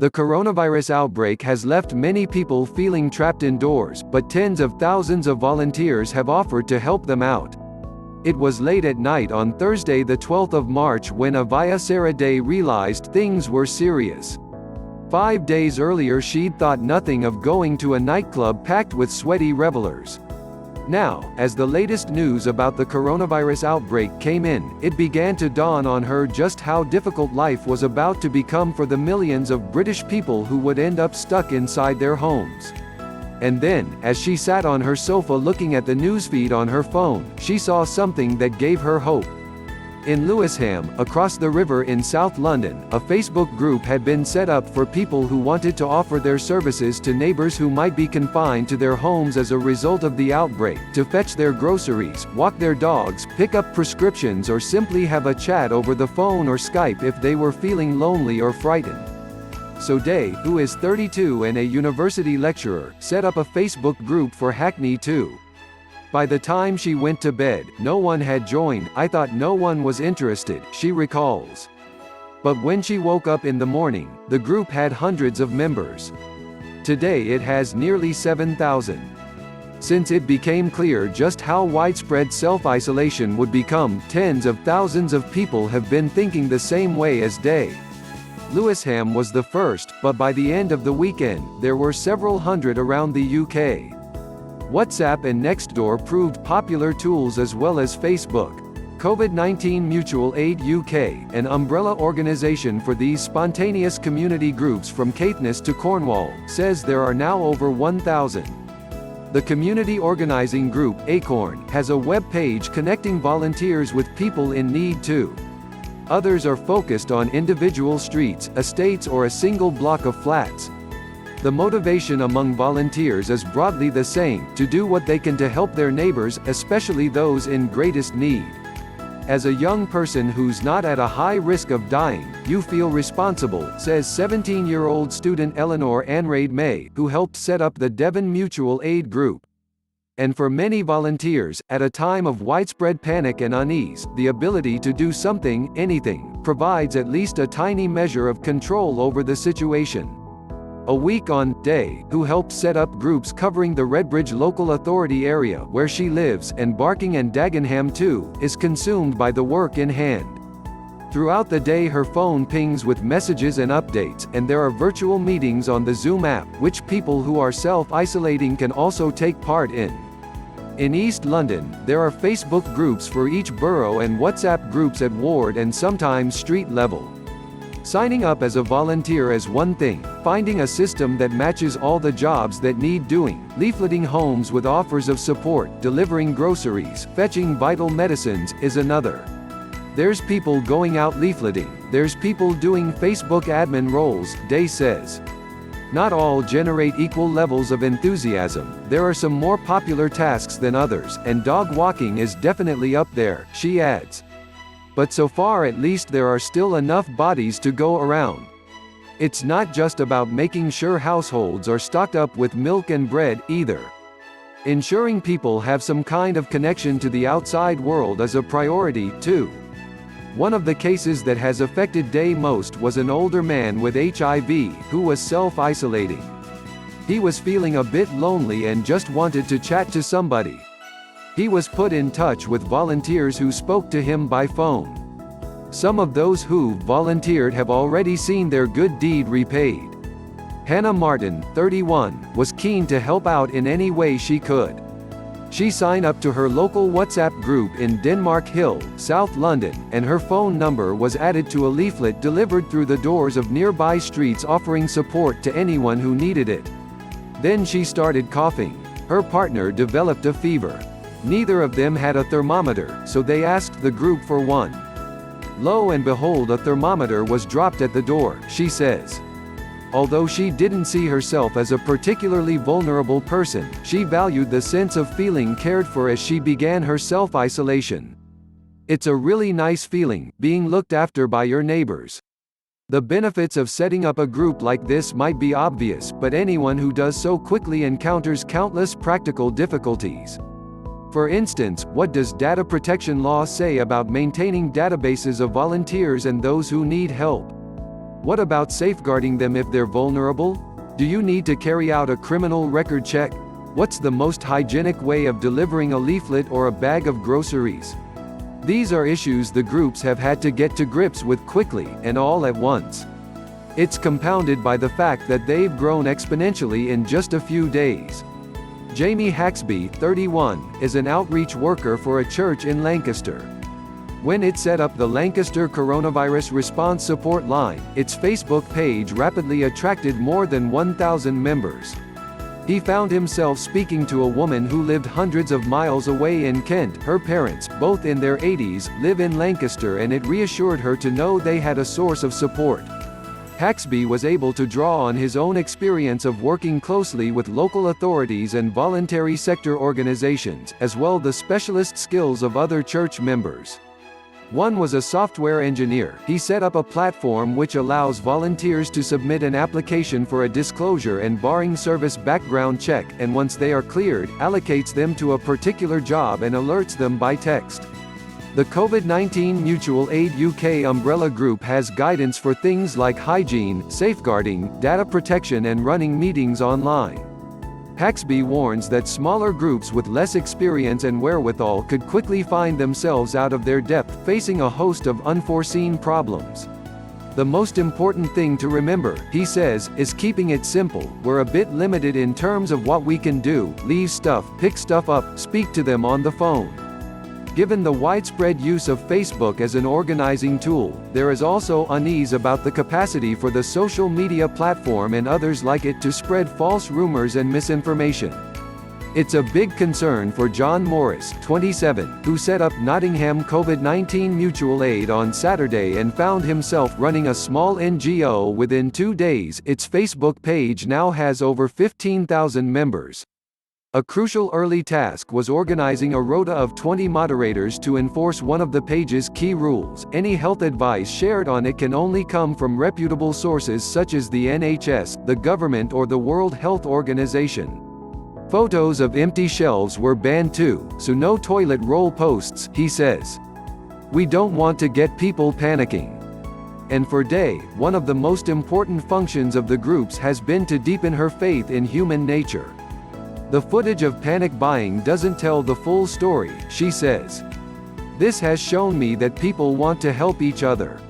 The coronavirus outbreak has left many people feeling trapped indoors, but tens of thousands of volunteers have offered to help them out. It was late at night on Thursday the 12th of March when Avia Sarah Day realized things were serious. 5 days earlier she'd thought nothing of going to a nightclub packed with sweaty revelers. Now, as the latest news about the coronavirus outbreak came in, it began to dawn on her just how difficult life was about to become for the millions of British people who would end up stuck inside their homes. And then, as she sat on her sofa looking at the newsfeed on her phone, she saw something that gave her hope. In Lewisham, across the river in South London, a Facebook group had been set up for people who wanted to offer their services to neighbours who might be confined to their homes as a result of the outbreak, to fetch their groceries, walk their dogs, pick up prescriptions, or simply have a chat over the phone or Skype if they were feeling lonely or frightened. So Day, who is 32 and a university lecturer, set up a Facebook group for Hackney too. By the time she went to bed, no one had joined. I thought no one was interested, she recalls. But when she woke up in the morning, the group had hundreds of members. Today it has nearly 7,000. Since it became clear just how widespread self-isolation would become, tens of thousands of people have been thinking the same way as Day. Lewisham was the first, but by the end of the weekend, there were several hundred around the UK. WhatsApp and Nextdoor proved popular tools as well as Facebook. COVID-19 Mutual Aid UK, an umbrella organisation for these spontaneous community groups from Caithness to Cornwall, says there are now over 1,000. The community organising group, Acorn, has a web page connecting volunteers with people in need too. Others are focused on individual streets, estates or a single block of flats. The motivation among volunteers is broadly the same, to do what they can to help their neighbours, especially those in greatest need. As a young person who's not at a high risk of dying, you feel responsible, says 17-year-old student Eleanor Anraid May, who helped set up the Devon Mutual Aid Group. And for many volunteers, at a time of widespread panic and unease, the ability to do something, anything, provides at least a tiny measure of control over the situation. A week on Day, who helped set up groups covering the Redbridge local authority area where she lives, and Barking and Dagenham too, is consumed by the work in hand. Throughout the day her phone pings with messages and updates, and there are virtual meetings on the Zoom app, which people who are self-isolating can also take part in. In East London, there are Facebook groups for each borough and WhatsApp groups at ward and sometimes street level. Signing up as a volunteer is one thing, finding a system that matches all the jobs that need doing, leafleting homes with offers of support, delivering groceries, fetching vital medicines, is another. There's people going out leafleting, there's people doing Facebook admin roles, Day says. Not all generate equal levels of enthusiasm, there are some more popular tasks than others, and dog walking is definitely up there, she adds. But so far at least there are still enough bodies to go around. It's not just about making sure households are stocked up with milk and bread, either. Ensuring people have some kind of connection to the outside world is a priority, too. One of the cases that has affected Day most was an older man with HIV, who was self-isolating. He was feeling a bit lonely and just wanted to chat to somebody. He was put in touch with volunteers who spoke to him by phone. Some of those who volunteered have already seen their good deed repaid. Hannah Martin, 31, was keen to help out in any way she could. She signed up to her local WhatsApp group in Denmark Hill, South London, and her phone number was added to a leaflet delivered through the doors of nearby streets offering support to anyone who needed it. Then she started coughing. Her partner developed a fever. Neither of them had a thermometer, so they asked the group for one. Lo and behold, a thermometer was dropped at the door, she says. Although she didn't see herself as a particularly vulnerable person, she valued the sense of feeling cared for as she began her self-isolation. It's a really nice feeling, being looked after by your neighbors. The benefits of setting up a group like this might be obvious, but anyone who does so quickly encounters countless practical difficulties. For instance, what does data protection law say about maintaining databases of volunteers and those who need help? What about safeguarding them if they're vulnerable? Do you need to carry out a criminal record check? What's the most hygienic way of delivering a leaflet or a bag of groceries? These are issues the groups have had to get to grips with quickly, and all at once. It's compounded by the fact that they've grown exponentially in just a few days. Jamie Haxby, 31, is an outreach worker for a church in Lancaster. When it set up the Lancaster Coronavirus Response Support Line, its Facebook page rapidly attracted more than 1,000 members. He found himself speaking to a woman who lived hundreds of miles away in Kent. Her parents, both in their 80s, live in Lancaster, and it reassured her to know they had a source of support. Haxby was able to draw on his own experience of working closely with local authorities and voluntary sector organizations, as well as the specialist skills of other church members. One was a software engineer. He set up a platform which allows volunteers to submit an application for a disclosure and barring service background check, and once they are cleared, allocates them to a particular job and alerts them by text. The COVID-19 Mutual Aid UK umbrella group has guidance for things like hygiene, safeguarding, data protection and running meetings online. Haxby warns that smaller groups with less experience and wherewithal could quickly find themselves out of their depth, facing a host of unforeseen problems. The most important thing to remember, he says, is keeping it simple. We're a bit limited in terms of what we can do: leave stuff, pick stuff up, speak to them on the phone. Given the widespread use of Facebook as an organizing tool, there is also unease about the capacity for the social media platform and others like it to spread false rumors and misinformation. It's a big concern for John Morris, 27, who set up Nottingham COVID-19 Mutual Aid on Saturday and found himself running a small NGO within 2 days. Its Facebook page now has over 15,000 members. A crucial early task was organizing a rota of 20 moderators to enforce one of the page's key rules: any health advice shared on it can only come from reputable sources such as the NHS, the government or the World Health Organization. Photos of empty shelves were banned too, so no toilet roll posts, he says. We don't want to get people panicking. And for Day, one of the most important functions of the groups has been to deepen her faith in human nature. The footage of panic buying doesn't tell the full story, she says. This has shown me that people want to help each other.